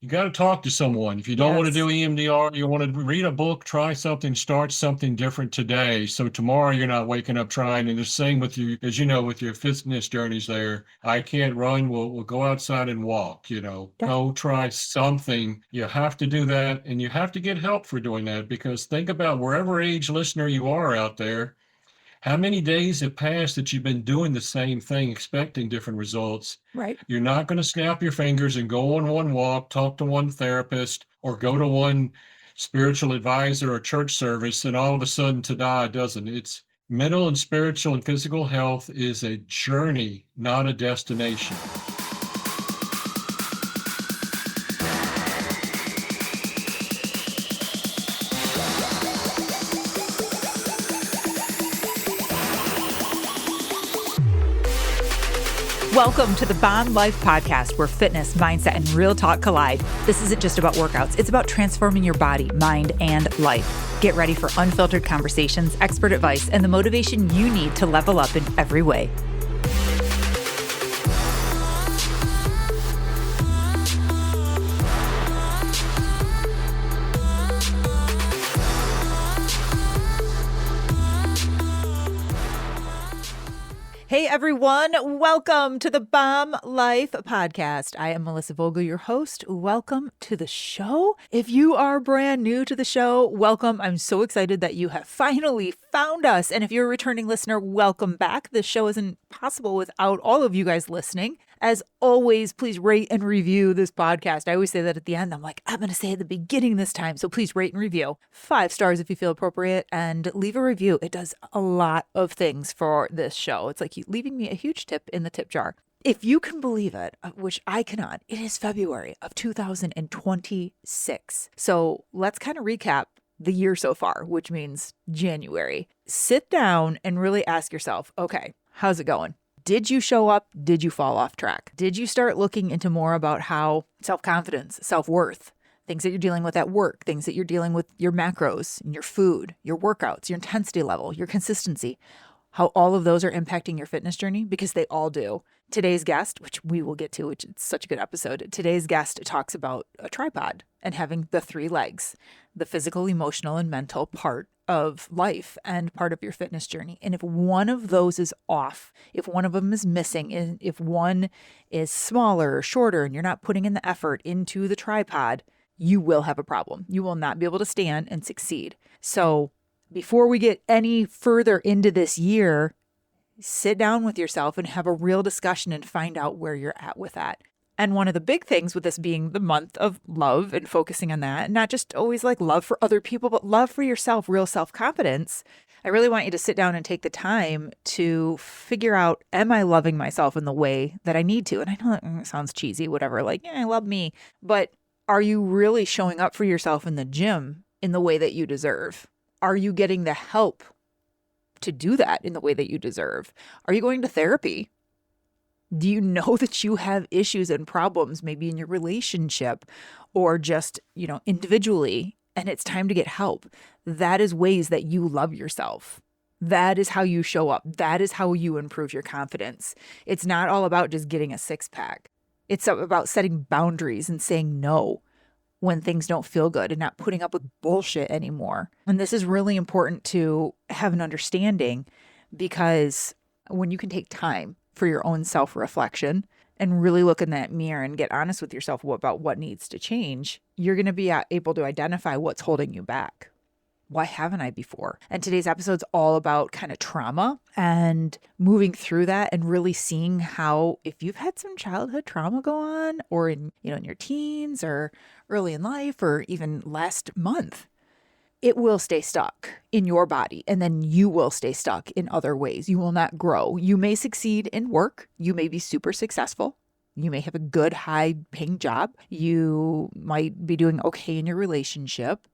You got to talk to someone. If you don't want to Yes. do EMDR, you want to read a book, try something, start something different today. So tomorrow you're not waking up trying. And the same with you, as you know, with your fitness journeys there. I can't run. We'll go outside and walk, Yeah. go try something. You have to do that. And you have to get help for doing that because think about wherever age listener you are out there. How many days have passed that you've been doing the same thing, expecting different results? Right. You're not going to snap your fingers and go on one walk, talk to one therapist, or go to one spiritual advisor or church service, and all of a sudden ta-da, doesn't. It's mental and spiritual and physical health is a journey, not a destination. Welcome to the Bomb Life Podcast, where fitness, mindset, and real talk collide. This isn't just about workouts. It's about transforming your body, mind, and life. Get ready for unfiltered conversations, expert advice, and the motivation you need to level up in every way. Hey everyone, welcome to the Bomb Life Podcast. I am Melissa Vogel, your host. Welcome to the show. If you are brand new to the show, welcome. I'm so excited that you have finally found us. And if you're a returning listener, welcome back. This show isn't possible without all of you guys listening. As always, please rate and review this podcast. I always say that at the end. I'm like, I'm going to say at the beginning this time. So please rate and review. 5 stars if you feel appropriate, and leave a review. It does a lot of things for this show. It's like leaving me a huge tip in the tip jar. If you can believe it, which I cannot, it is February of 2026. So let's kind of recap the year so far, which means January. Sit down and really ask yourself, okay, how's it going? Did you show up? Did you fall off track? Did you start looking into more about how self-confidence, self-worth, things that you're dealing with at work, things that you're dealing with your macros, your food, your workouts, your intensity level, your consistency, how all of those are impacting your fitness journey? Because they all do. Today's guest, which we will get to, which is such a good episode, today's guest talks about a tripod and having the 3 legs, the physical, emotional, and mental part of life and part of your fitness journey. And if one of those is off, if one of them is missing, and if one is smaller or shorter and you're not putting in the effort into the tripod, you will have a problem. You will not be able to stand and succeed. So before we get any further into this year, sit down with yourself and have a real discussion and find out where you're at with that. And one of the big things with this being the month of love and focusing on that, not just always like love for other people, but love for yourself, real self-confidence. I really want you to sit down and take the time to figure out, am I loving myself in the way that I need to? And I know that sounds cheesy, whatever, like, yeah, I love me. But are you really showing up for yourself in the gym in the way that you deserve? Are you getting the help to do that in the way that you deserve? Are you going to therapy? Do you know that you have issues and problems maybe in your relationship or just, individually, and it's time to get help? That is ways that you love yourself. That is how you show up. That is how you improve your confidence. It's not all about just getting a 6-pack. It's about setting boundaries and saying no when things don't feel good and not putting up with bullshit anymore. And this is really important to have an understanding, because when you can take time for your own self-reflection and really look in that mirror and get honest with yourself about what needs to change, you're going to be able to identify what's holding you back. Why haven't I before? And today's episode's all about kind of trauma and moving through that and really seeing how, if you've had some childhood trauma go on, or in your teens or early in life or even last month, it will stay stuck in your body, and then you will stay stuck in other ways. You will not grow. You may succeed in work. You may be super successful. You may have a good, high-paying job. You might be doing okay in your relationship.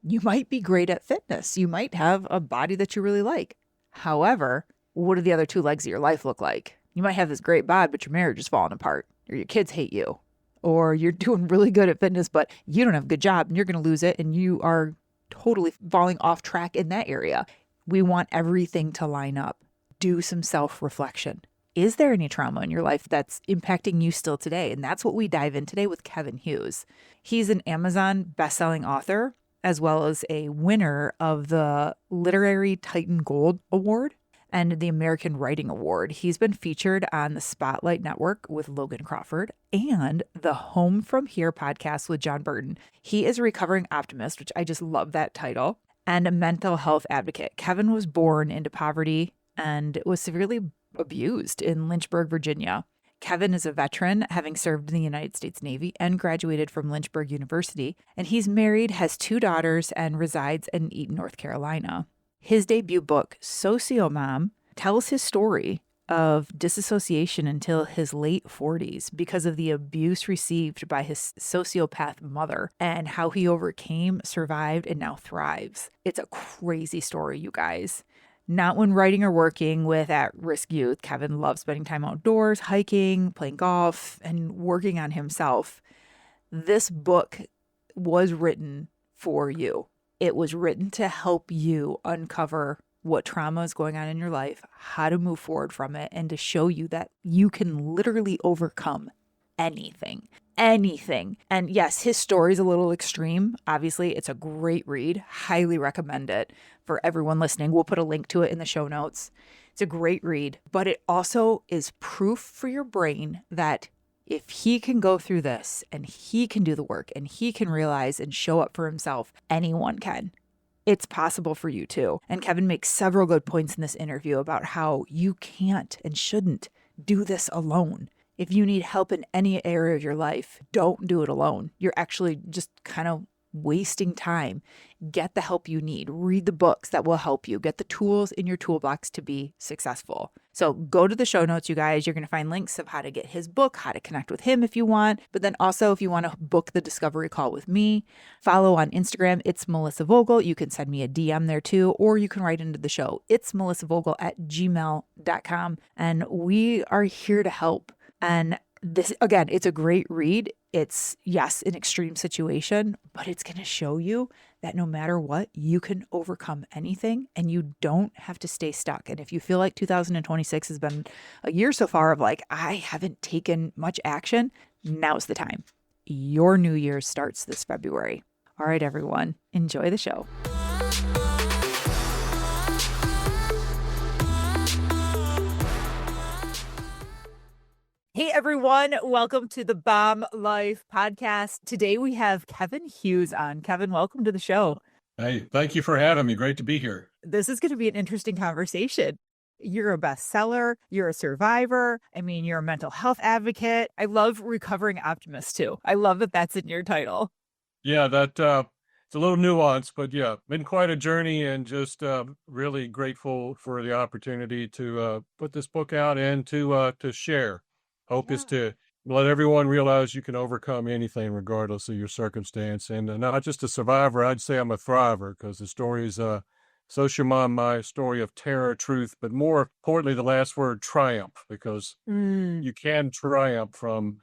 You might be great at fitness. You might have a body that you really like. However, what do the other 2 legs of your life look like? You might have this great bod, but your marriage is falling apart, or your kids hate you, or you're doing really good at fitness, but you don't have a good job and you're going to lose it, and you are totally falling off track in that area. We want everything to line up. Do some self-reflection. Is there any trauma in your life that's impacting you still today? And that's what we dive in today with Kevin Hughes. He's an Amazon bestselling author, as well as a winner of the Literary Titan Gold Award and the American Writing Award. He's been featured on the Spotlight Network with Logan Crawford and the Home From Here podcast with John Burton. He is a recovering optimist, which I just love that title, and a mental health advocate. Kevin was born into poverty and was severely abused in Lynchburg, Virginia. Kevin is a veteran, having served in the United States Navy and graduated from Lynchburg University. And he's married, has 2 daughters, and resides in Eaton, North Carolina. His debut book, Sociomom, tells his story of dissociation until his late 40s because of the abuse received by his sociopath mother and how he overcame, survived, and now thrives. It's a crazy story, you guys. Not when writing or working with at-risk youth. Kevin loves spending time outdoors, hiking, playing golf, and working on himself. This book was written for you. It was written to help you uncover what trauma is going on in your life, how to move forward from it, and to show you that you can literally overcome anything. And yes, his story is a little extreme. Obviously, it's a great read. Highly recommend it for everyone listening. We'll put a link to it in the show notes. It's a great read, but it also is proof for your brain that if he can go through this and he can do the work and he can realize and show up for himself, anyone can. It's possible for you too. And Kevin makes several good points in this interview about how you can't and shouldn't do this alone. If you need help in any area of your life, don't do it alone. You're actually just kind of wasting time. Get the help you need. Read the books that will help you. Get the tools in your toolbox to be successful. So go to the show notes, you guys. You're going to find links of how to get his book, how to connect with him if you want. But then also, if you want to book the discovery call with me, follow on Instagram. It's Melissa Vogel. You can send me a DM there too, or you can write into the show. It's melissavogel@gmail.com. And we are here to help. And this, again, it's a great read. It's, yes, an extreme situation, but it's going to show you that no matter what, you can overcome anything and you don't have to stay stuck. And if you feel like 2026 has been a year so far of like, I haven't taken much action, now's the time. Your new year starts this February. All right, everyone, enjoy the show. Hey everyone, welcome to the Bomb Life podcast. Today we have Kevin Hughes on. Kevin, welcome to the show. Hey, thank you for having me. Great to be here. This is going to be an interesting conversation. You're a bestseller. You're a survivor. I mean, you're a mental health advocate. I love recovering optimist too. I love that that's in your title. Yeah, it's a little nuanced, but yeah, been quite a journey and just really grateful for the opportunity to put this book out and to share. Hope is to let everyone realize you can overcome anything regardless of your circumstance. And not just a survivor, I'd say I'm a thriver because the story is Sociomom, my story of terror, truth, but more importantly, the last word, triumph, because you can triumph from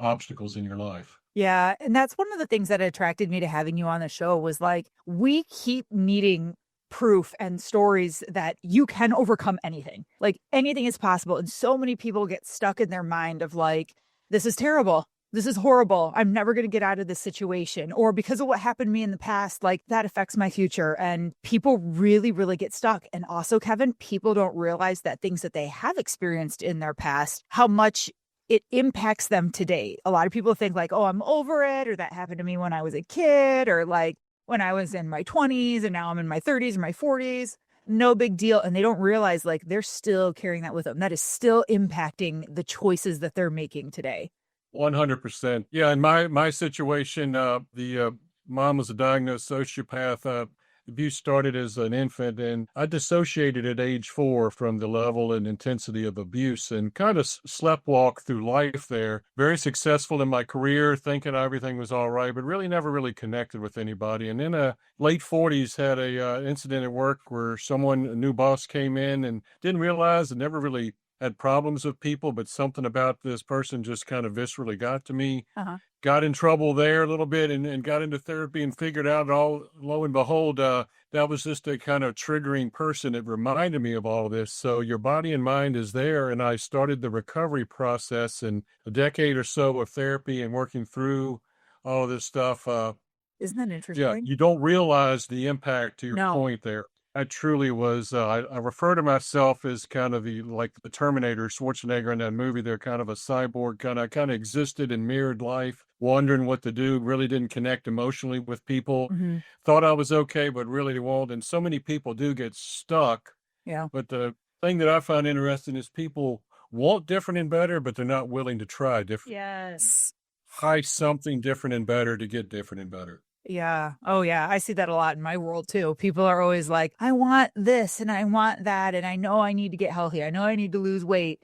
obstacles in your life. Yeah. And that's one of the things that attracted me to having you on the show was like, we keep needing proof and stories that you can overcome anything. Like anything is possible. And so many people get stuck in their mind of like, this is terrible. This is horrible. I'm never going to get out of this situation. Or because of what happened to me in the past, like that affects my future. And people really, really get stuck. And also, Kevin, people don't realize that things that they have experienced in their past, how much it impacts them today. A lot of people think like, oh, I'm over it. Or that happened to me when I was a kid. Or like, when I was in my 20s and now I'm in my 30s or my 40s, no big deal. And they don't realize like they're still carrying that with them. That is still impacting the choices that they're making today. 100%. Yeah. In my situation, the mom was a diagnosed sociopath. Abuse started as an infant, and I dissociated at age 4 from the level and intensity of abuse and kind of sleptwalked through life there. Very successful in my career, thinking everything was all right, but really never really connected with anybody. And in late 40s, had a incident at work where a new boss came in and didn't realize and never really had problems with people, but something about this person just kind of viscerally got to me. Uh-huh. Got in trouble there a little bit and got into therapy and figured out all, lo and behold, that was just a kind of triggering person. It reminded me of all this. So your body and mind is there. And I started the recovery process in a decade or so of therapy and working through all of this stuff. Isn't that Yeah, interesting? you don't realize the impact to your No. point there. I truly was, I refer to myself as kind of like the Terminator, Schwarzenegger in that movie. They're kind of a cyborg, kind of existed and mirrored life, wondering what to do, really didn't connect emotionally with people. Mhm. Thought I was okay, but really won't. And so many people do get stuck. Yeah. But the thing that I find interesting is people want different and better, but they're not willing to try different. Yes. Try something different and better to get different and better. Yeah. Oh, yeah. I see that a lot in my world too. People are always like, I want this and I want that. And I know I need to get healthy. I know I need to lose weight,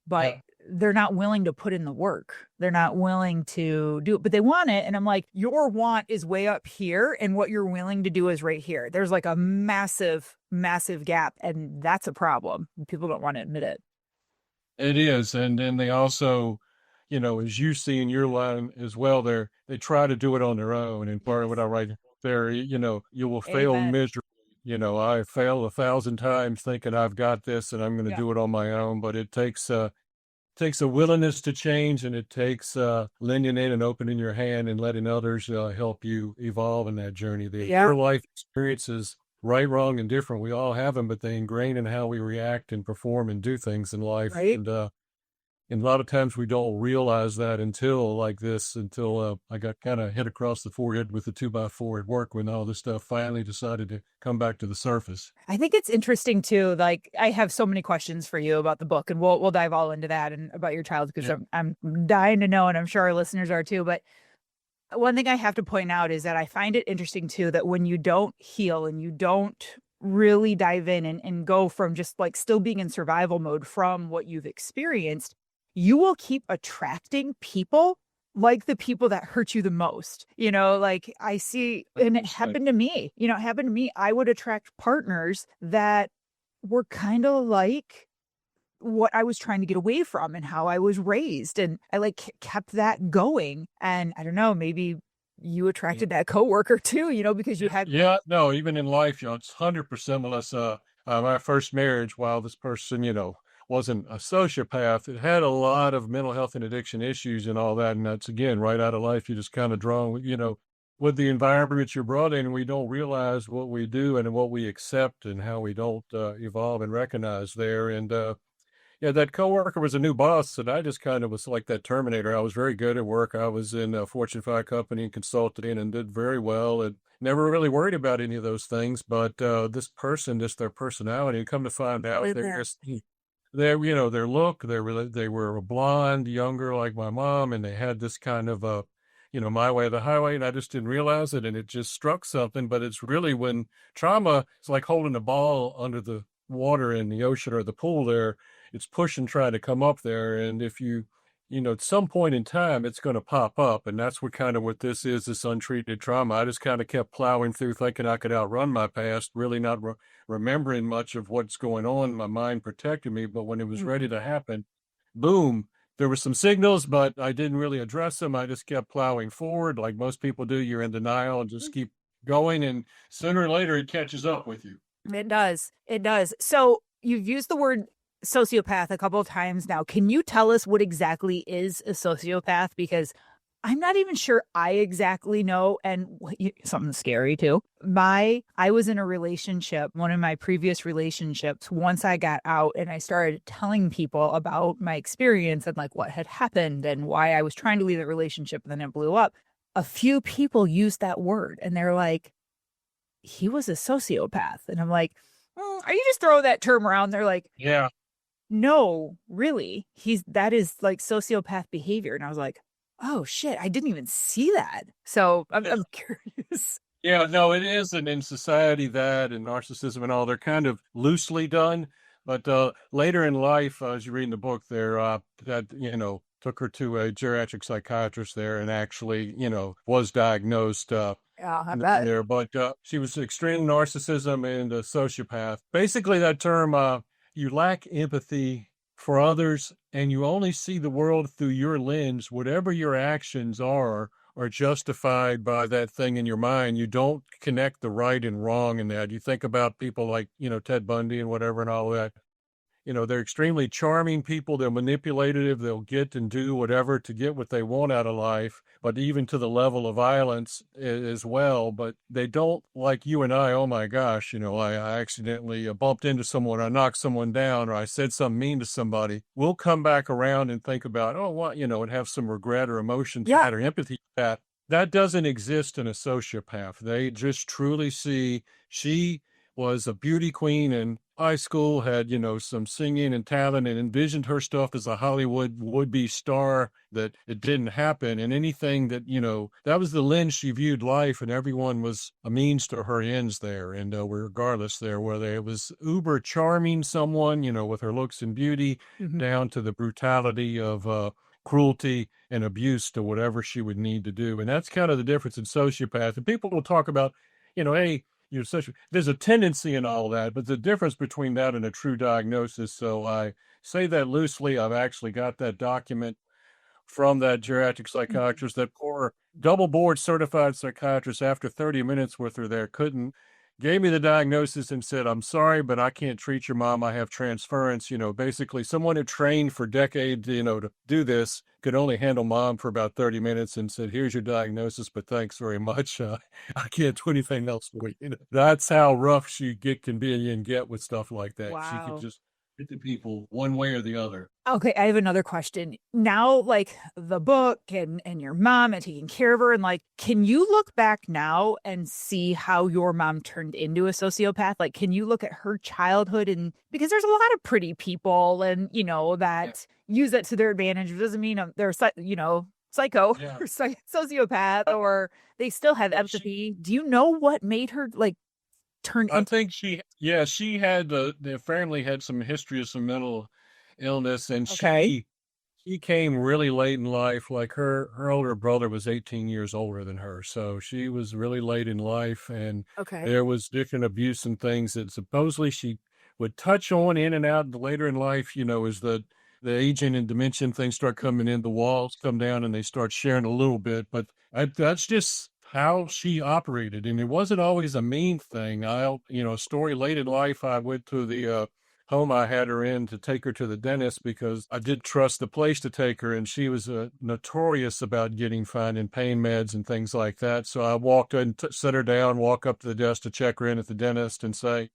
but they're not willing to put in the work. They're not willing to do it, but they want it. And I'm like, your want is way up here. And what you're willing to do is right here. There's like a massive, massive gap. And that's a problem. People don't want to admit it. It is, and then they also, as you see in your line as well, they try to do it on their own. And part of what I write there, you will fail Amen. miserably. I failed 1,000 times thinking I've got this and I'm going to Yeah. do it on my own, but it takes a willingness to change, and it takes leaning in and opening your hand and letting others help you evolve in that journey. Yeah. Your life experiences, right, wrong, and different. We all have them, but they ingrain in how we react and perform and do things in life. Right. And a lot of times we don't realize that until I got kind of hit across the forehead with the 2x4 at work when all this stuff finally decided to come back to the surface. I think it's interesting too. Like, I have so many questions for you about the book, and we'll dive all into that and about your child, because Yeah. I'm dying to know, and I'm sure our listeners are too. But one thing I have to point out is that I find it interesting too that when you don't heal and you don't really dive in and go from just like still being in survival mode from what you've experienced, you will keep attracting people like the people that hurt you the most. Like I see, and it happened to me. It happened to me. I would attract partners that were kind of like what I was trying to get away from and how I was raised. And I kept that going. And I don't know, maybe you attracted that coworker too, because you had. Yeah, no, even in life, it's 100%, Melissa. My first marriage, while this person, wasn't a sociopath, it had a lot of mental health and addiction issues and all that. And that's, again, right out of life. You just kind of drawn, with the environment you're brought in. We don't realize what we do and what we accept and how we don't evolve and recognize there. And yeah, that coworker was a new boss, and I just kind of was like that Terminator. I was very good at work. I was in a Fortune 5 company and consulting and did very well, and never really worried about any of those things. But this person, just their personality, and come to find out, their look, they were blonde, younger, like my mom, and they had this kind of my way or the highway, and I just didn't realize it, and it just struck something. But it's really when trauma, it's like holding a ball under the water in the ocean or the pool there. It's pushing, trying to come up there, and if you at some point in time, it's going to pop up, and that's what this is, this untreated trauma. I just kind of kept plowing through, thinking I could outrun my past, really not remembering much of what's going on. My mind protected me, but when it was ready to happen, boom, there were some signals, but I didn't really address them. I just kept plowing forward, like most people do. You're in denial and just keep going, and sooner or later, it catches up with you. It does. It does. So you've used the word sociopath a couple of times now. Can you tell us what exactly is a sociopath? Because I'm not even sure I exactly know. And something scary too. I was in a relationship, one of my previous relationships, once I got out and I started telling people about my experience and like what had happened and why I was trying to leave the relationship, and then it blew up. A few people used that word and they're like, he was a sociopath. And I'm like, are you just throwing that term around? They're like, yeah. No, really. That is like sociopath behavior. And I was like, oh shit, I didn't even see that. So I'm curious. Yeah, no, it is. And in society, that and narcissism and all, they're kind of loosely done. But later in life, as you read in the book there, that, took her to a geriatric psychiatrist there and actually, was diagnosed I bet. there. But she was extreme narcissism and a sociopath. Basically, that term, you lack empathy for others, and you only see the world through your lens. Whatever your actions are justified by that thing in your mind. You don't connect the right and wrong in that. You think about people like, Ted Bundy and whatever and all that. They're extremely charming people. They're manipulative. They'll get and do whatever to get what they want out of life, but even to the level of violence as well. But they don't, like you and I, oh my gosh, I accidentally bumped into someone, I knocked someone down, or I said something mean to somebody. We'll come back around and think about, oh, what, and have some regret or emotion to Yeah. that or empathy to that. That doesn't exist in a sociopath. They just truly see she was a beauty queen in high school, had, some singing and talent, and envisioned her stuff as a Hollywood would-be star, that it didn't happen. And anything that, that was the lens she viewed life, and everyone was a means to her ends there. And regardless there, whether it was uber charming someone, with her looks and beauty, down to the brutality of cruelty and abuse to whatever she would need to do. And that's kind of the difference in sociopath. And people will talk about, hey, there's a tendency in all that, but the difference between that and a true diagnosis. So I say that loosely. I've actually got that document from that geriatric psychiatrist, that poor double board certified psychiatrist, after 30 minutes with her there, gave me the diagnosis and said, I'm sorry, but I can't treat your mom. I have transference. Basically someone who trained for decades, to do this, could only handle mom for about 30 minutes, and said, here's your diagnosis, but thanks very much. I can't do anything else for you. That's how rough she can be and get with stuff like that. Wow. She could just hit the people one way or the other. Okay, I have another question. Now, like the book and your mom and taking care of her, and like, can you look back now and see how your mom turned into a sociopath? Like, can you look at her childhood, and because there's a lot of pretty people and, that use it to their advantage. It doesn't mean they're, psycho or sociopath, or they still have empathy. Do you know what made her like turn? I think she had the family had some history of some mental illness, and she came really late in life. Like her older brother was 18 years older than her, so she was really late in life, and there was different abuse and things that supposedly she would touch on in and out later in life. As the aging and dementia things start coming in, the walls come down and they start sharing a little bit. But that's just how she operated, and it wasn't always a mean thing. A story late in life, I went to the home I had her in to take her to the dentist, because I did trust the place to take her, and she was notorious about getting finding pain meds and things like that. So I walked in, set her down, walk up to the desk to check her in at the dentist and say,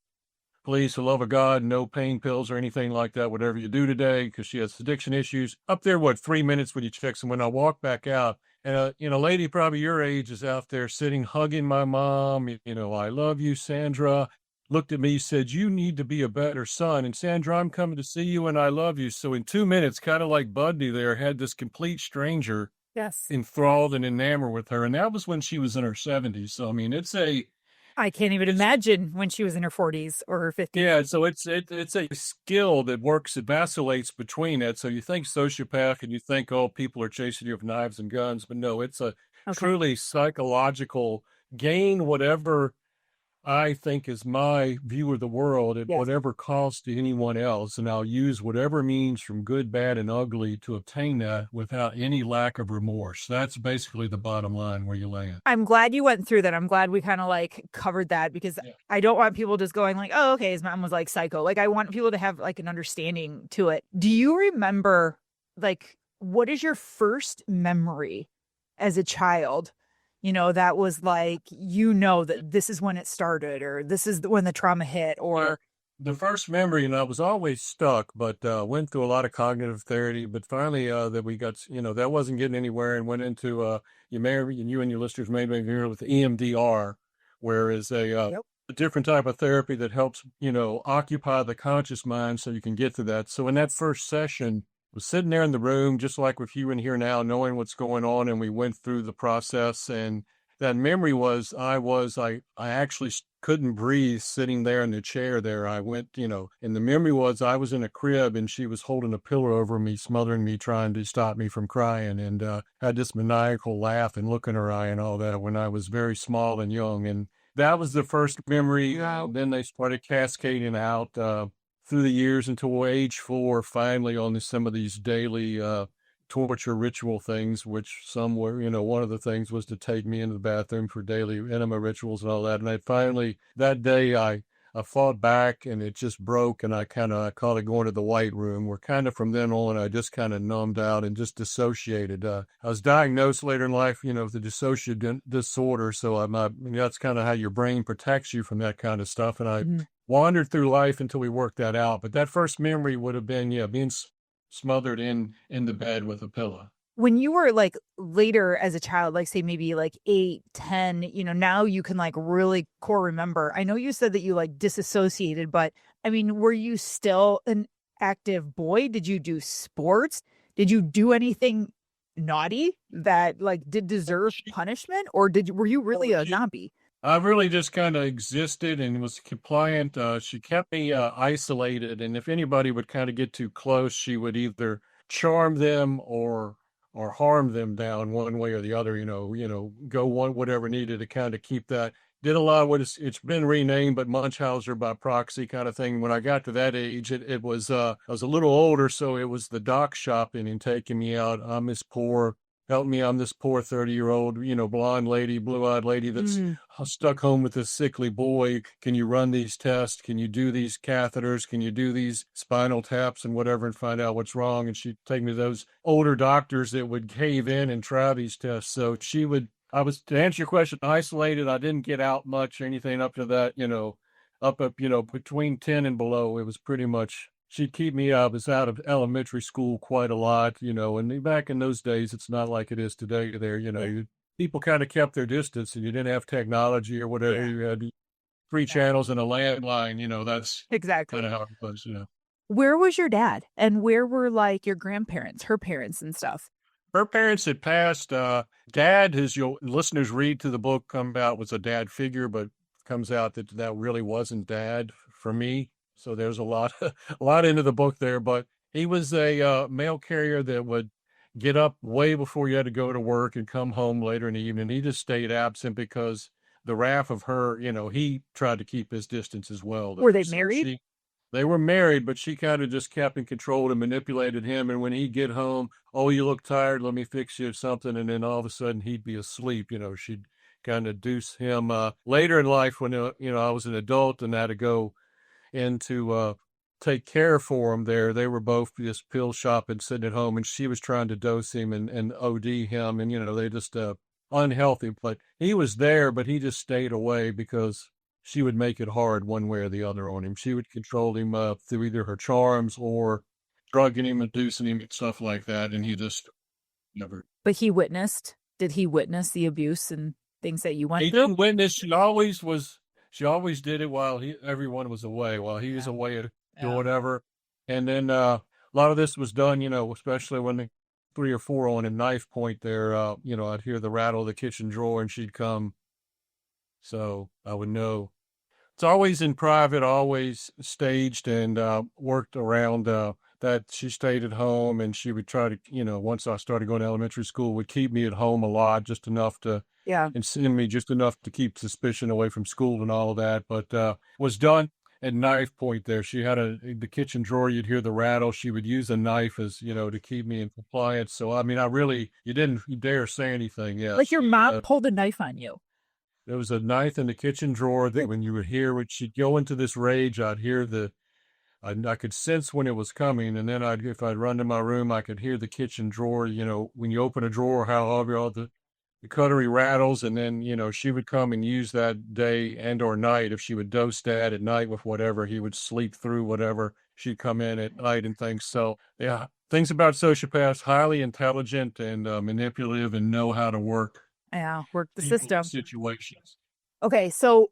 please, for the love of God, no pain pills or anything like that, whatever you do today, because she has addiction issues. Up there, 3 minutes when you check someone. I walk back out, and a lady probably your age is out there sitting, hugging my mom. I love you, Sandra. Looked at me, said, you need to be a better son. And Sandra, I'm coming to see you, and I love you. So in 2 minutes, kind of like Bundy there, had this complete stranger enthralled and enamored with her. And that was when she was in her 70s. So, I mean, I can't even imagine when she was in her 40s or her 50s. Yeah, so it's a skill that works, it vacillates between that. So you think sociopath and you think, oh, people are chasing you with knives and guns, but no, it's a truly psychological gain, whatever I think is my view of the world at whatever cost to anyone else. And I'll use whatever means from good, bad, and ugly to obtain that without any lack of remorse. That's basically the bottom line where you land. I'm glad you went through that. I'm glad we kind of like covered that, because I don't want people just going like, oh, okay, his mom was like psycho. Like I want people to have like an understanding to it. Do you remember, like, what is your first memory as a child? That was like, that this is when it started, or this is when the trauma hit, or the first memory, and I was always stuck, but went through a lot of cognitive therapy, but finally that we got, that wasn't getting anywhere, and went into, you and your listeners may be familiar with EMDR, where is a different type of therapy that helps, occupy the conscious mind so you can get to that. So in that first session, was sitting there in the room, just like with you in here now, knowing what's going on. And we went through the process, and that memory was, I actually couldn't breathe sitting there in the chair there. I went, and the memory was I was in a crib and she was holding a pillow over me, smothering me, trying to stop me from crying, and had this maniacal laugh and look in her eye and all that when I was very small and young. And that was the first memory. Then they started cascading out through the years until age 4, finally on some of these daily torture ritual things, which some were, one of the things was to take me into the bathroom for daily enema rituals and all that. And I finally, that day, I fought back and it just broke, and I called it going to the white room, where kind of from then on, I just kind of numbed out and just dissociated. I was diagnosed later in life, with the dissociative disorder. So that's kind of how your brain protects you from that kind of stuff. And I wandered through life until we worked that out. But that first memory would have been, being smothered in the bed with a pillow. When you were like later as a child, like say maybe like 8, 10, now you can like really core remember. I know you said that you like disassociated, but I mean, were you still an active boy? Did you do sports? Did you do anything naughty that like did deserve punishment, or were you really a zombie? I really just kind of existed and was compliant. She kept me isolated, and if anybody would kind of get too close, she would either charm them or harm them down one way or the other. Go one whatever needed to kind of keep that. Did a lot of what it's been renamed, but Munchausen by proxy kind of thing. When I got to that age, it was I was a little older, so it was the doc shopping and taking me out. Help me, I'm this poor 30-year-old, blonde lady, blue-eyed lady that's stuck home with this sickly boy. Can you run these tests? Can you do these catheters? Can you do these spinal taps and whatever and find out what's wrong? And she'd take me to those older doctors that would cave in and try these tests. So to answer your question, isolated. I didn't get out much or anything up to that, between 10 and below. It was pretty much, she'd keep me out. I was out of elementary school quite a lot, and back in those days, it's not like it is today there, people kind of kept their distance, and you didn't have technology or whatever. You had 3 channels and a landline, that's Exactly. kind of how it was, Where was your dad, and where were like your grandparents, her parents and stuff? Her parents had passed. Dad, as your listeners read through the book, come out was a dad figure, but comes out that really wasn't dad for me. So there's a lot into the book there. But he was a mail carrier that would get up way before you had to go to work and come home later in the evening. He just stayed absent because the wrath of her, he tried to keep his distance as well. Were they married? They were married, but she kind of just kept and controlled and manipulated him. And when he'd get home, oh, you look tired, let me fix you something. And then all of a sudden he'd be asleep. She'd kind of deuce him. Later in life, when, I was an adult and had to go in to take care for him there, they were both just pill shopping, sitting at home, and she was trying to dose him and OD him. And, they just unhealthy. But he was there, but he just stayed away because she would make it hard one way or the other on him. She would control him through either her charms or drugging him, inducing him, and stuff like that. And he just never. But did he witness the abuse and things that you went through? He didn't witness. She always did it while everyone was away, while he was away or whatever. And then a lot of this was done, especially when the 3 or 4 on a knife point there, I'd hear the rattle of the kitchen drawer and she'd come. So I would know. It's always in private, always staged, and worked around that. She stayed at home, and she would try to, once I started going to elementary school, would keep me at home a lot, just enough to, and send me just enough to keep suspicion away from school and all of that. But was done at knife point there. She had the kitchen drawer, you'd hear the rattle. She would use a knife as, to keep me in compliance. So, I mean, you didn't dare say anything. Yeah. Like your mom pulled a knife on you. There was a knife in the kitchen drawer that when you would hear, when she'd go into this rage, I'd hear I could sense when it was coming. And then if I'd run to my room, I could hear the kitchen drawer, when you open a drawer, how all the cutlery rattles. And then, she would come and use that day and or night. If she would dose Dad at night with whatever, he would sleep through whatever. She'd come in at night and things. So yeah, things about sociopaths, highly intelligent and manipulative and know how to work the system situations. Okay, so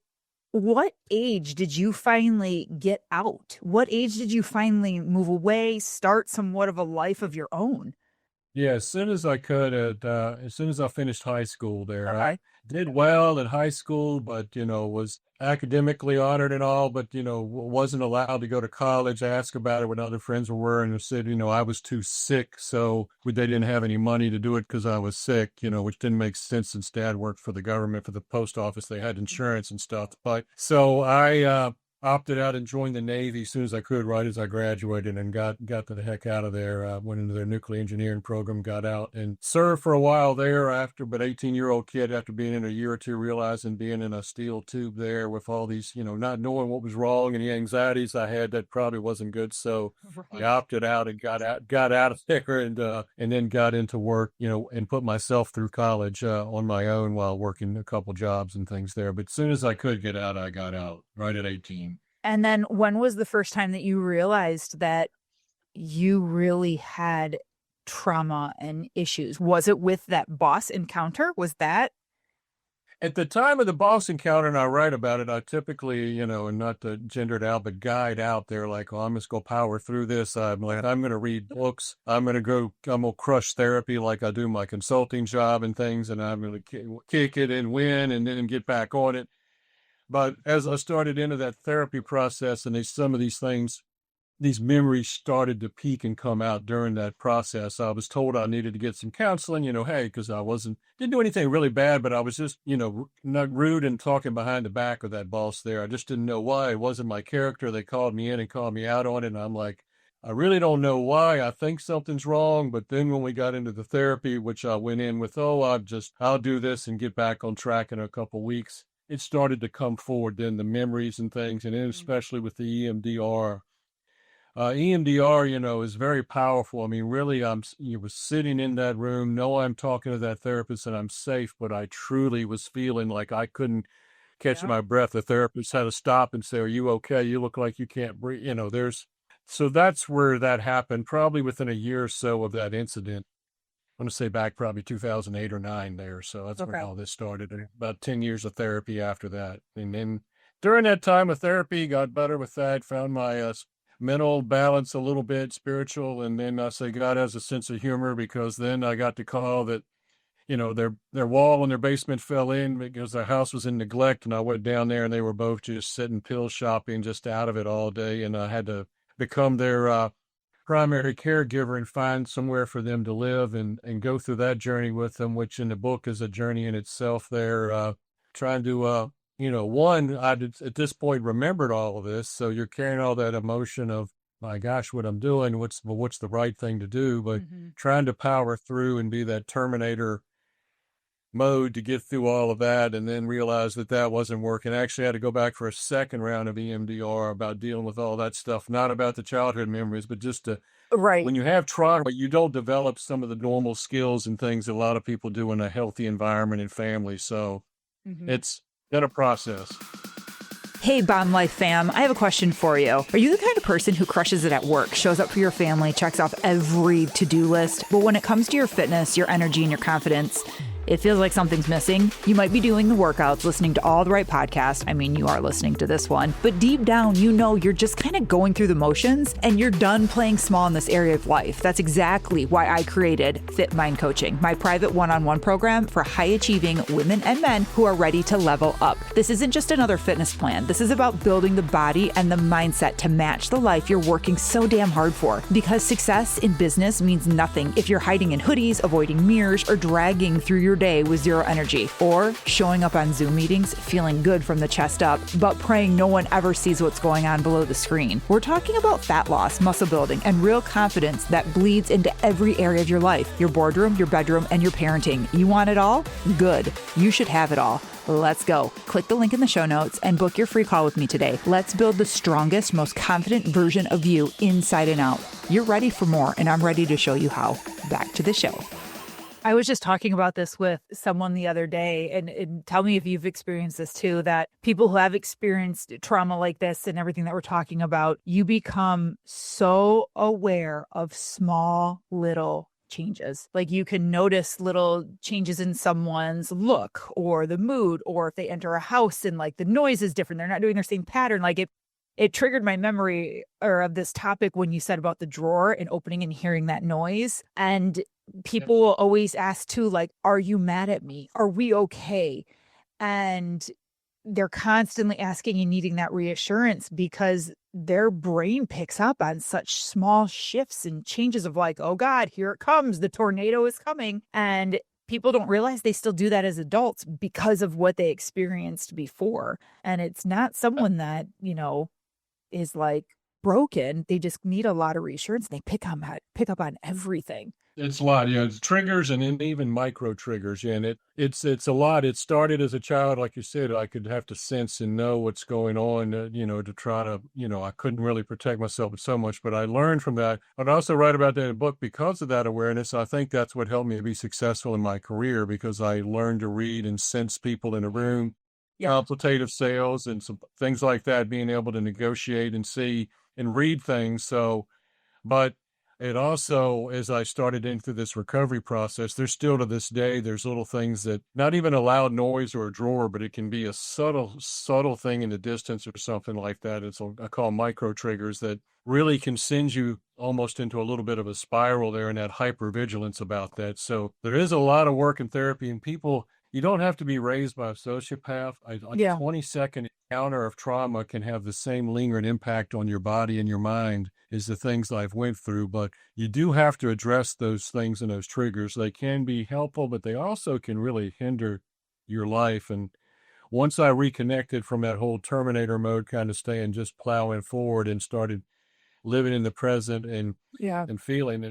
what age did you finally get out? What age did you finally move away, start somewhat of a life of your own? Yeah, as soon as I could, as soon as I finished high school there. Okay. I did well in high school, but, was academically honored and all, but, wasn't allowed to go to college. I asked about it when other friends were, and said, I was too sick. So they didn't have any money to do it because I was sick, which didn't make sense since Dad worked for the government, for the post office. They had insurance and stuff. But so I opted out and joined the Navy as soon as I could, right as I graduated, and got the heck out of there. Went into their nuclear engineering program, got out and served for a while there after, but 18-year-old kid after being in a year or two, realizing being in a steel tube there with all these, not knowing what was wrong and the anxieties I had, that probably wasn't good. So I opted out and got out of there and then got into work, and put myself through college on my own while working a couple jobs and things there. But as soon as I could get out, I got out right at 18. And then when was the first time that you realized that you really had trauma and issues? Was it with that boss encounter? Was that? At the time of the boss encounter, and I write about it, I typically, and not to gender it out, but guide out there like, oh, I'm just going to power through this. I'm going to read books. I'm going to crush therapy like I do my consulting job and things, and I'm going to kick it and win and then get back on it. But as I started into that therapy process, and some of these things, these memories started to peak and come out during that process. I was told I needed to get some counseling, hey, because I didn't do anything really bad, but I was just, not rude and talking behind the back of that boss there. I just didn't know why. It wasn't my character. They called me in and called me out on it. And I'm like, I really don't know why. I think something's wrong. But then when we got into the therapy, which I went in with, I'll do this and get back on track in a couple weeks, it started to come forward, then the memories and things, and then especially with the EMDR. EMDR, is very powerful. I mean, really, you was sitting in that room. No, I'm talking to that therapist and I'm safe, but I truly was feeling like I couldn't catch my breath. The therapist had to stop and say, "Are you okay? You look like you can't breathe." So that's where that happened, probably within a year or so of that incident. I'm going to say back probably 2008 or 9 there. So that's when all this started. And about 10 years of therapy after that. And then during that time of therapy, got better with that, found my mental balance a little bit, spiritual. And then I say God has a sense of humor, because then I got the call that, their wall in their basement fell in because their house was in neglect. And I went down there and they were both just sitting pill shopping, just out of it all day. And I had to become their primary caregiver and find somewhere for them to live and go through that journey with them, which in the book is a journey in itself there, trying to, one, I did, at this point remembered all of this. So you're carrying all that emotion of, my gosh, what I'm doing, what's the right thing to do, but trying to power through and be that Terminator mode to get through all of that, and then realize that wasn't working. Actually, I had to go back for a second round of EMDR about dealing with all that stuff, not about the childhood memories, but just to, when you have trauma, you don't develop some of the normal skills and things that a lot of people do in a healthy environment and family. So it's been a process. Hey, Bomb Life fam, I have a question for you. Are you the kind of person who crushes it at work, shows up for your family, checks off every to-do list, but when it comes to your fitness, your energy, and your confidence, it feels like something's missing? You might be doing the workouts, listening to all the right podcasts. I mean, you are listening to this one. But deep down, you're just kind of going through the motions and you're done playing small in this area of life. That's exactly why I created Fit Mind Coaching, my private one-on-one program for high-achieving women and men who are ready to level up. This isn't just another fitness plan. This is about building the body and the mindset to match the life you're working so damn hard for. Because success in business means nothing if you're hiding in hoodies, avoiding mirrors, or dragging through your day with zero energy, or showing up on Zoom meetings feeling good from the chest up, but praying no one ever sees what's going on below the screen. We're talking about fat loss, muscle building, and real confidence that bleeds into every area of your life, your boardroom, your bedroom, and your parenting. You want it all? Good. You should have it all. Let's go. Click the link in the show notes and book your free call with me today. Let's build the strongest, most confident version of you inside and out. You're ready for more, and I'm ready to show you how. Back to the show. I was just talking about this with someone the other day, and tell me if you've experienced this too, that people who have experienced trauma like this and everything that we're talking about, you become so aware of small little changes. Like you can notice little changes in someone's look or the mood, or if they enter a house and like the noise is different, they're not doing their same pattern. Like it triggered my memory of this topic when you said about the drawer and opening and hearing that noise. And people will always ask too, like, are you mad at me? Are we okay? And they're constantly asking and needing that reassurance because their brain picks up on such small shifts and changes of like, oh God, here it comes. The tornado is coming. And people don't realize they still do that as adults because of what they experienced before. And it's not someone that, is like broken. They just need a lot of reassurance. They pick up on everything. It's a lot, it's triggers and then even micro triggers, and it's a lot. It started as a child, like you said, I could have to sense and know what's going on, to try to, I couldn't really protect myself so much, but I learned from that. I'd also write about that in a book because of that awareness. I think that's what helped me to be successful in my career, because I learned to read and sense people in a room, consultative sales and some things like that, being able to negotiate and see and read things. So, but it also, as I started into this recovery process, there's still to this day, there's little things that, not even a loud noise or a drawer, but it can be a subtle thing in the distance or something like that. I call micro triggers that really can send you almost into a little bit of a spiral there, and that hypervigilance about that. So there is a lot of work in therapy, and people, you don't have to be raised by a sociopath. A 20-second encounter of trauma can have the same lingering impact on your body and your mind as the things I've went through, but you do have to address those things and those triggers. They can be helpful, but they also can really hinder your life. And once I reconnected from that whole Terminator mode kind of staying, just plowing forward, and started living in the present and feeling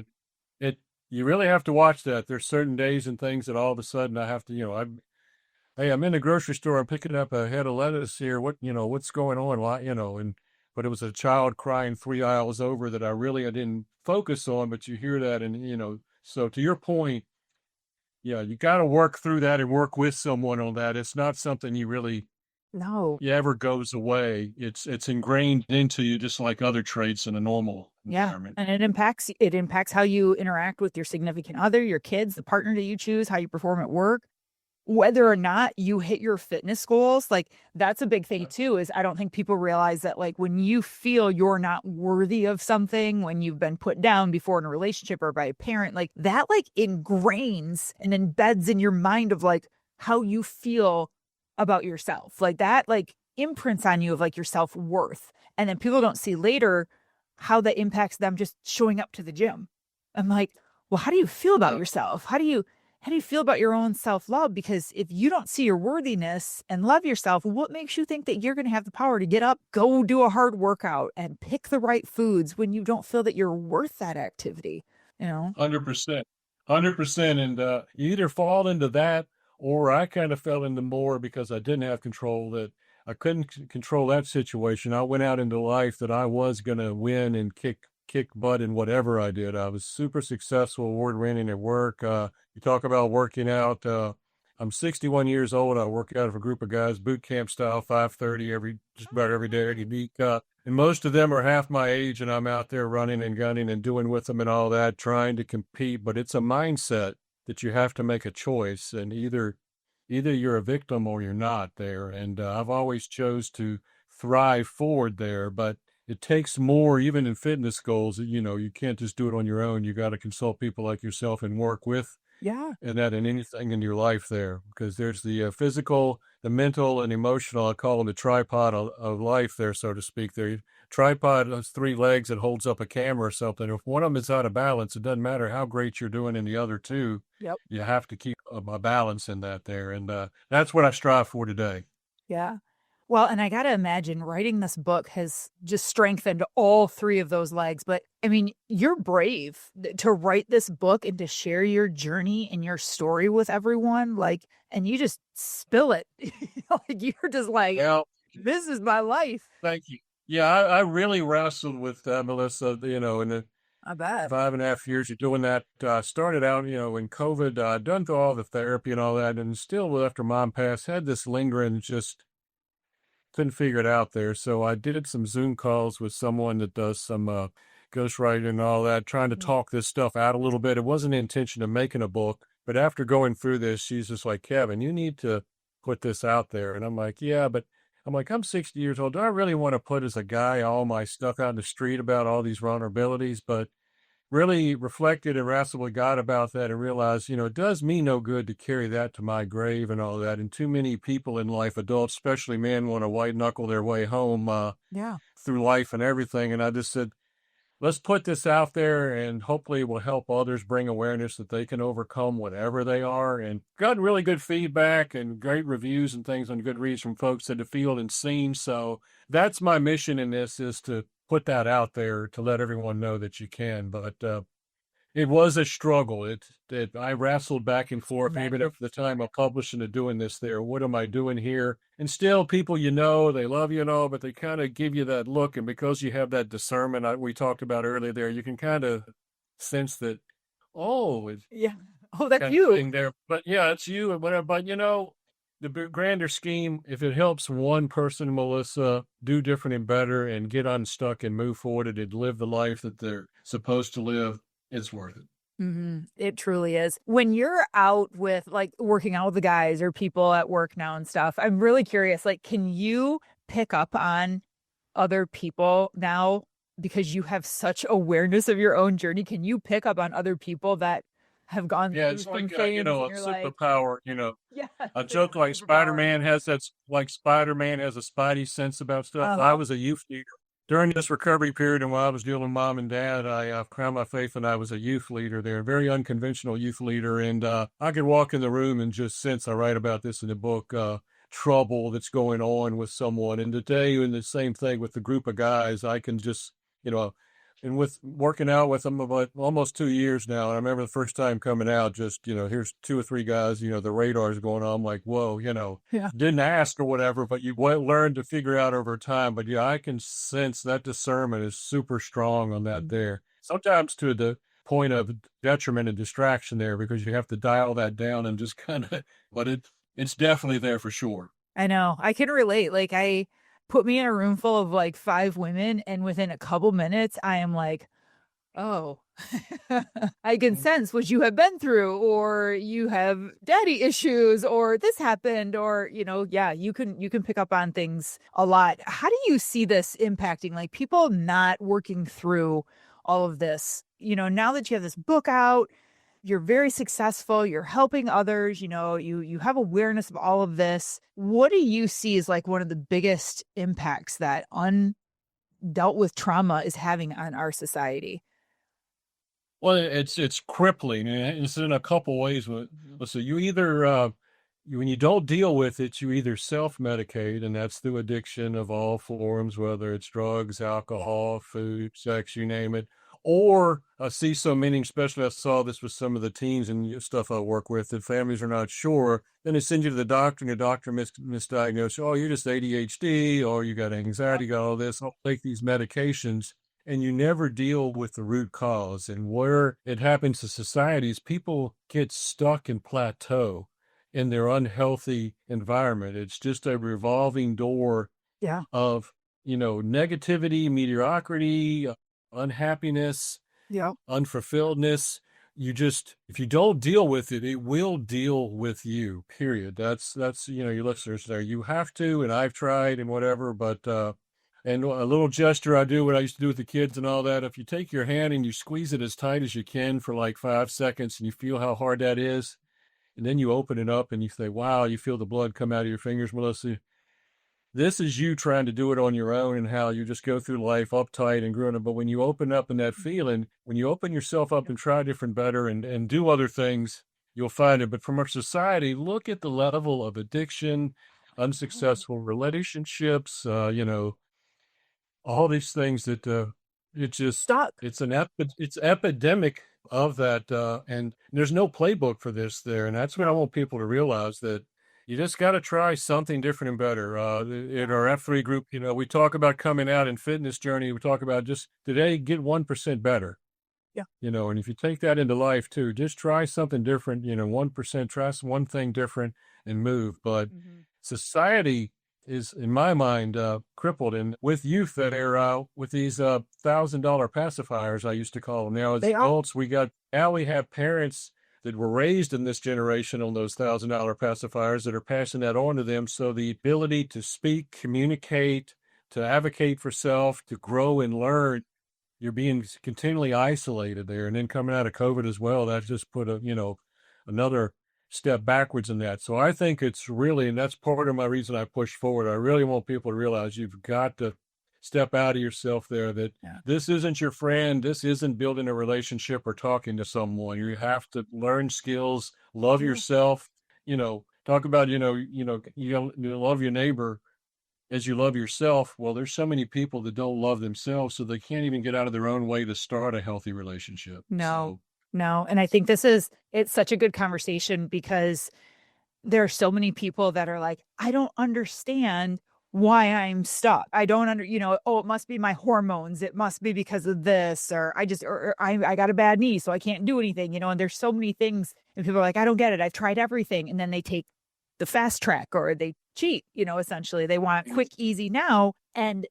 it, you really have to watch that. There's certain days and things that all of a sudden I have to, hey, I'm in the grocery store, I'm picking up a head of lettuce here. What's going on? Why, but it was a child crying 3 aisles over that I didn't focus on, but you hear that. And, so to your point, you got to work through that and work with someone on that. It's not something ever goes away. It's ingrained into you, just like other traits in a normal environment. And it impacts how you interact with your significant other, your kids, the partner that you choose, how you perform at work, whether or not you hit your fitness goals. Like, that's a big thing too, is I don't think people realize that, like, when you feel you're not worthy of something, when you've been put down before in a relationship or by a parent, like that, like ingrains and embeds in your mind of like how you feel about yourself. Like that, like imprints on you of like your self-worth. And then people don't see later how that impacts them just showing up to the gym. I'm like, well, how do you feel about yourself? How do you feel about your own self-love? Because if you don't see your worthiness and love yourself, what makes you think that you're going to have the power to get up, go do a hard workout, and pick the right foods when you don't feel that you're worth that activity? 100%. And you either fall into that, or I kind of fell into more because I didn't have control, that I couldn't control that situation. I went out into life that I was going to win and kick butt in whatever I did. I was super successful, award-winning at work. You talk about working out. I'm 61 years old. I work out with a group of guys, boot camp style, 5:30 just about every day of the week. And most of them are half my age, and I'm out there running and gunning and doing with them and all that, trying to compete. But it's a mindset that you have to make a choice, and either you're a victim or you're not there. And I've always chose to thrive forward there, but it takes more, even in fitness goals. You can't just do it on your own. You got to consult people like yourself and work with and that in anything in your life there, because there's the physical, the mental, and emotional. I call them the tripod of life there, so to speak. There, tripod has 3 legs that holds up a camera or something. If one of them is out of balance, it doesn't matter how great you're doing in the other two. You have to keep a balance in that there, and that's what I strive for today. Yeah. Well, and I got to imagine writing this book has just strengthened all 3 of those legs. But I mean, you're brave to write this book and to share your journey and your story with everyone. Like, and you just spill it. Like, you're just like, this is my life. Thank you. Yeah, I really wrestled with Melissa, in the I bet 5.5 years of doing that. Started out, in COVID, done through all the therapy and all that, and still after Mom passed, had this lingering, just couldn't figure it out there. So I did some Zoom calls with someone that does some ghostwriting and all that, trying to talk this stuff out a little bit. It wasn't the intention of making a book, but after going through this, she's just like, Kevin, you need to put this out there. And I'm like, yeah, but I'm 60 years old. Do I really want to put as a guy all my stuff out in the street about all these vulnerabilities? But really reflected and wrestled with God about that and realized, it does me no good to carry that to my grave and all that. And too many people in life, adults, especially men, want to white knuckle their way home through life and everything. And I just said, let's put this out there and hopefully it will help others bring awareness that they can overcome whatever they are. And got really good feedback and great reviews and things on Goodreads from folks that have feel and seen. So that's my mission in this, is to put that out there to let everyone know that you can. But it was a struggle. I wrestled back and forth, even at the time of publishing and doing this there. What am I doing here? And still people, they love you and all, but they kind of give you that look. And because you have that discernment we talked about earlier there, you can kind of sense that, oh, it's Yeah. Oh, that's kind of you. thing there. But yeah, it's you and whatever. But the grander scheme, if it helps one person, Melissa, do different and better and get unstuck and move forward and live the life that they're supposed to live, it's worth it. Mm-hmm. It truly is. When you're out with like working out with the guys or people at work now and stuff, I'm really curious, like, can you pick up on other people now because you have such awareness of your own journey? Can you pick up on other people that have gone Yeah, through it's some like, things a and you're like, superpower, yeah, a it's joke a like superpower. Spider-Man has a spidey sense about stuff. I Uh-huh. was a youth leader. During this recovery period and while I was dealing with mom and dad, I crowned my faith and I was a youth leader there, a very unconventional youth leader. And I could walk in the room and just sense, I write about this in the book, trouble that's going on with someone. And today, in the same thing with the group of guys, I can just, you know, and with working out with them about almost 2 years now. And I remember the first time coming out, just, here's 2 or 3 guys, the radar's going on. I'm like, whoa, Yeah. didn't ask or whatever, but you learn to figure out over time. But yeah, I can sense that discernment is super strong on that there. Sometimes to the point of detriment and distraction there, because you have to dial that down and just kind of, but it's definitely there for sure. I know. I can relate. Like, I put me in a room full of like 5 women, and within a couple minutes, I am like, oh, I can sense what you have been through, or you have daddy issues, or this happened, or, yeah, you can pick up on things a lot. How do you see this impacting like people not working through all of this? Now that you have this book out, you're very successful, you're helping others, you have awareness of all of this. What do you see as like one of the biggest impacts that undealt with trauma is having on our society? Well, it's crippling, and it's in a couple ways. So you either when you don't deal with it, you either self-medicate, and that's through addiction of all forms, whether it's drugs, alcohol, food, sex, you name it. Or I see so many, especially I saw this with some of the teens and stuff I work with, that families are not sure. Then they send you to the doctor, and the doctor misdiagnosed. Oh, you're just ADHD, or you got anxiety, got all this. I'll take these medications. And you never deal with the root cause. And where it happens to societies, people get stuck and plateau in their unhealthy environment. It's just a revolving door Yeah. of, negativity, mediocrity, unhappiness, Yeah. unfulfilledness. If you don't deal with it, it will deal with you, period. That's, your listeners there. You have to, and I've tried and whatever, but, and a little gesture I do, what I used to do with the kids and all that. If you take your hand and you squeeze it as tight as you can for like 5 seconds and you feel how hard that is, and then you open it up and you say, wow, you feel the blood come out of your fingers, Melissa. This is you trying to do it on your own and how you just go through life uptight and growing up. But when you open up in that feeling, when you open yourself up and try different, better and do other things, you'll find it. But from our society, look at the level of addiction, unsuccessful relationships, all these things that Stuck. it's epidemic of that, and there's no playbook for this there, and that's what I want people to realize, that you just got to try something different and better. In our F3 group, we talk about coming out and fitness journey. We talk about just today get 1% better. Yeah. And if you take that into life too, just try something different. 1%, try one thing different and move. But society is, in my mind, crippled. And with youth that are with these $1,000 pacifiers, I used to call them. Now, as adults, we have parents that were raised in this generation on those $1,000 pacifiers that are passing that on to them. So the ability to speak, communicate, to advocate for self, to grow and learn, you're being continually isolated there. And then coming out of COVID as well, that just put another step backwards in that. So I think it's really, and that's part of my reason I push forward. I really want people to realize you've got to step out of yourself there, that Yeah. this isn't your friend. This isn't building a relationship or talking to someone. You have to learn skills, love Yeah. yourself, talk about, you love your neighbor as you love yourself. Well, there's so many people that don't love themselves, so they can't even get out of their own way to start a healthy relationship. No, So, no. And I think it's such a good conversation because there are so many people that are like, I don't understand why I'm stuck. I don't oh, it must be my hormones. It must be because of this, or I got a bad knee, so I can't do anything, and there's so many things. And people are like, I don't get it. I've tried everything. And then they take the fast track or they cheat, essentially. They want quick, easy now. And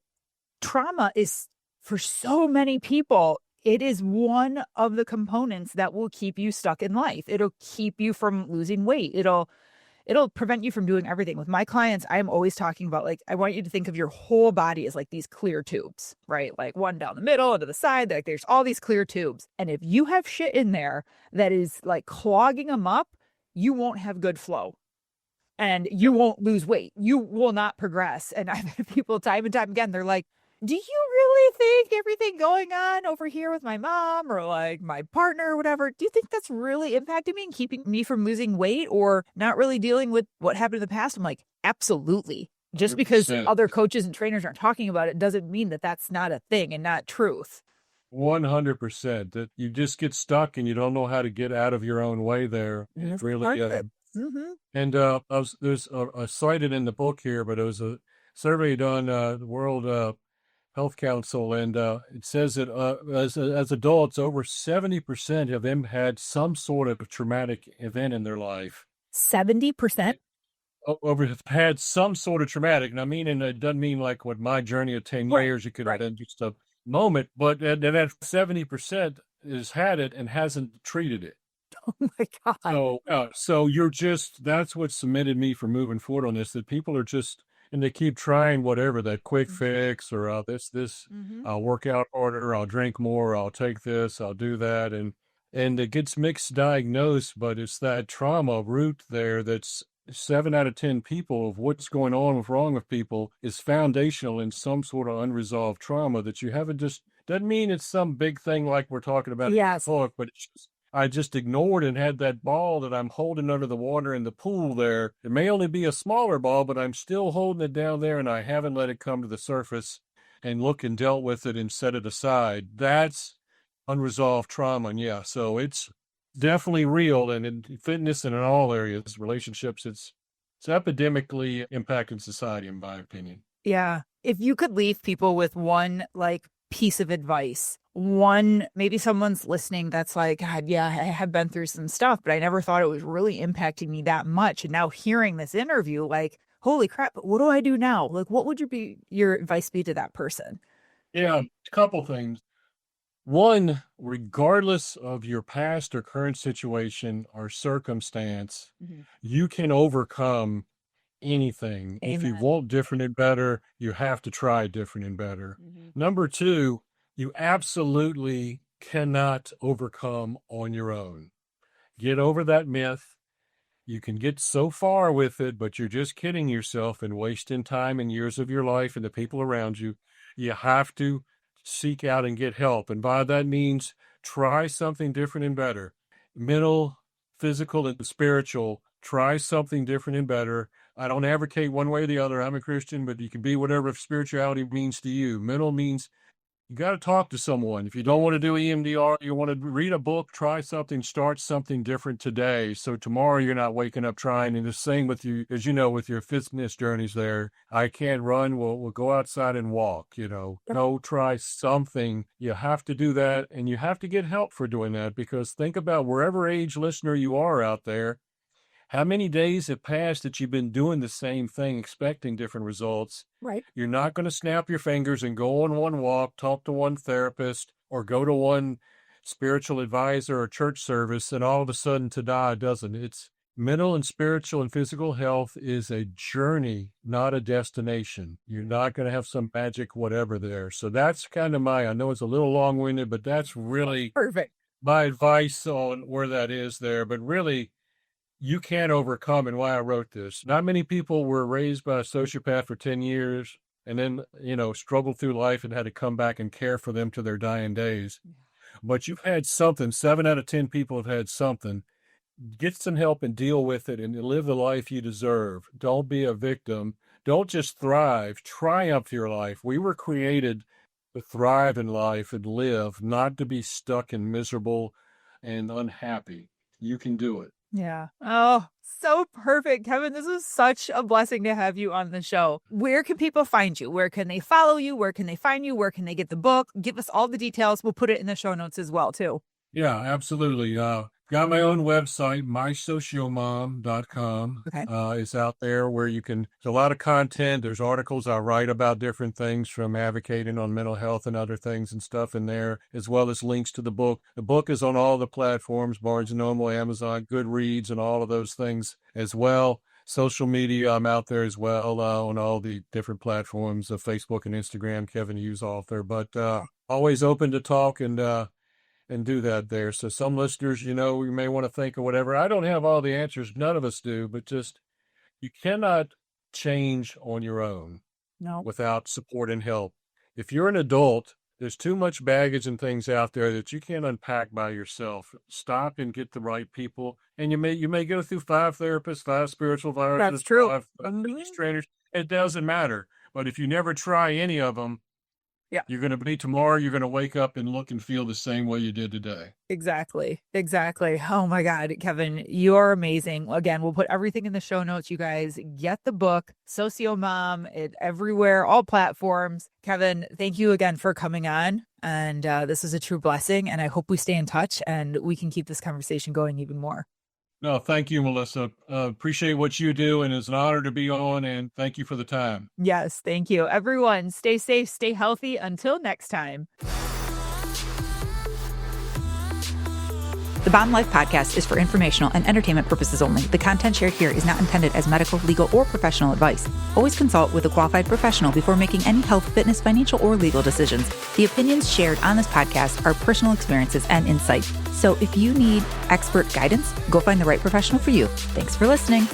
trauma is, for so many people, it is one of the components that will keep you stuck in life. It'll keep you from losing weight. It'll prevent you from doing everything. With my clients, I am always talking about, like, I want you to think of your whole body as like these clear tubes, right? Like one down the middle and to the side, like there's all these clear tubes. And if you have shit in there that is like clogging them up, you won't have good flow. And you won't lose weight. You will not progress. And I've had people time and time again, they're like, do you really think everything going on over here with my mom or like my partner or whatever, do you think that's really impacting me and keeping me from losing weight or not really dealing with what happened in the past? I'm like, absolutely. Just because 100%. other coaches and trainers aren't talking about it doesn't mean that that's not a thing and not truth. 100%. That you just get stuck and you don't know how to get out of your own way there. That's Really. part of it. Mm-hmm. And there's a cited in the book here, but it was a survey done, the World Health Council, and it says that as adults, over 70% of them had some sort of traumatic event in their life. 70%? Over have had some sort of traumatic, and I mean, and it doesn't mean like what my journey of 10 Right, years, it could have right. been just a moment, but that 70% has had it and hasn't treated it. Oh my God. So that's what cemented me for moving forward on this, that people are just, and they keep trying whatever, that quick fix, or this, Mm-hmm. I'll work out harder, I'll drink more, I'll take this, I'll do that. And it gets mixed diagnosed, but it's that trauma root there that's 7 out of 10 people of what's going on wrong with people is foundational in some sort of unresolved trauma that you haven't just, doesn't mean it's some big thing like we're talking about in the Yes. book, but it's just, I just ignored and had that ball that I'm holding under the water in the pool there. It may only be a smaller ball, but I'm still holding it down there and I haven't let it come to the surface and look and dealt with it and set it aside. That's unresolved trauma. And yeah, so it's definitely real. And in fitness and in all areas, relationships, it's epidemically impacting society, in my opinion. Yeah. If you could leave people with one like piece of advice, one, maybe someone's listening that's like, God, yeah, I have been through some stuff, but I never thought it was really impacting me that much. And now hearing this interview, like, holy crap, what do I do now? Like, what would your advice be to that person? Yeah, a couple things. One, regardless of your past or current situation or circumstance, you can overcome anything. If you Amen. want different and better, you have to try different and better. Number two, you absolutely cannot overcome on your own. Get over that myth. You can get so far with it, but you're just kidding yourself and wasting time and years of your life and the people around you. You have to seek out and get help. And by that means, try something different and better. Mental, physical, and spiritual, try something different and better. I don't advocate one way or the other. I'm a Christian, but you can be whatever spirituality means to you. Mental means you got to talk to someone. If you don't want to do EMDR, you want to read a book, try something, start something different today. So tomorrow you're not waking up trying. And the same with you, as you know, with your fitness journeys there. I can't run. We'll go outside and walk, Go try something. You have to do that. And you have to get help for doing that, because think about wherever age listener you are out there. How many days have passed that you've been doing the same thing, expecting different results? Right. You're not going to snap your fingers and go on one walk, talk to one therapist, or go to one spiritual advisor or church service, and all of a sudden to die a dozen. It's mental and spiritual and physical health is a journey, not a destination. You're not going to have some magic whatever there. So that's kind of I know it's a little long-winded, but that's really Perfect. my advice on where that is there. But really, you can't overcome, and why I wrote this. Not many people were raised by a sociopath for 10 years and then, struggled through life and had to come back and care for them to their dying days. But you've had something. 7 out of 10 people have had something. Get some help and deal with it and live the life you deserve. Don't be a victim. Don't just thrive. Triumph your life. We were created to thrive in life and live, not to be stuck and miserable and unhappy. You can do it. Yeah. Oh, so perfect. Kevin, this is such a blessing to have you on the show. Where can people find you? Where can they follow you? Where can they find you? Where can they get the book? Give us all the details. We'll put it in the show notes as well, too. Yeah, absolutely. Got my own website, mysociomom.com. Okay. Is out there where there's a lot of content. There's articles I write about different things, from advocating on mental health and other things and stuff in there, as well as links to the book. The book is on all the platforms, Barnes & Noble, Amazon, Goodreads, and all of those things as well. Social media, I'm out there as well on all the different platforms of Facebook and Instagram, Kevin Hughes author, but always open to talk and do that there. So some listeners, you may want to think of whatever. I don't have all the answers. None of us do, but just, you cannot change on your own without support and help. If you're an adult, there's too much baggage and things out there that you can't unpack by yourself. Stop and get the right people. And you may go through 5 therapists, 5 spiritual advisors. That's true. 5 fitness trainers. It doesn't matter. But if you never try any of them, you're going to be tomorrow. You're going to wake up and look and feel the same way you did today. Exactly. Oh my God, Kevin, you're amazing. Again, we'll put everything in the show notes. You guys get the book, Sociomom, it everywhere, all platforms. Kevin, thank you again for coming on. And this is a true blessing. And I hope we stay in touch and we can keep this conversation going even more. No, thank you, Melissa. Appreciate what you do, and it's an honor to be on, and thank you for the time. Yes, thank you. Everyone, stay safe, stay healthy. Until next time. The Bomb Life podcast is for informational and entertainment purposes only. The content shared here is not intended as medical, legal, or professional advice. Always consult with a qualified professional before making any health, fitness, financial, or legal decisions. The opinions shared on this podcast are personal experiences and insight. So if you need expert guidance, go find the right professional for you. Thanks for listening.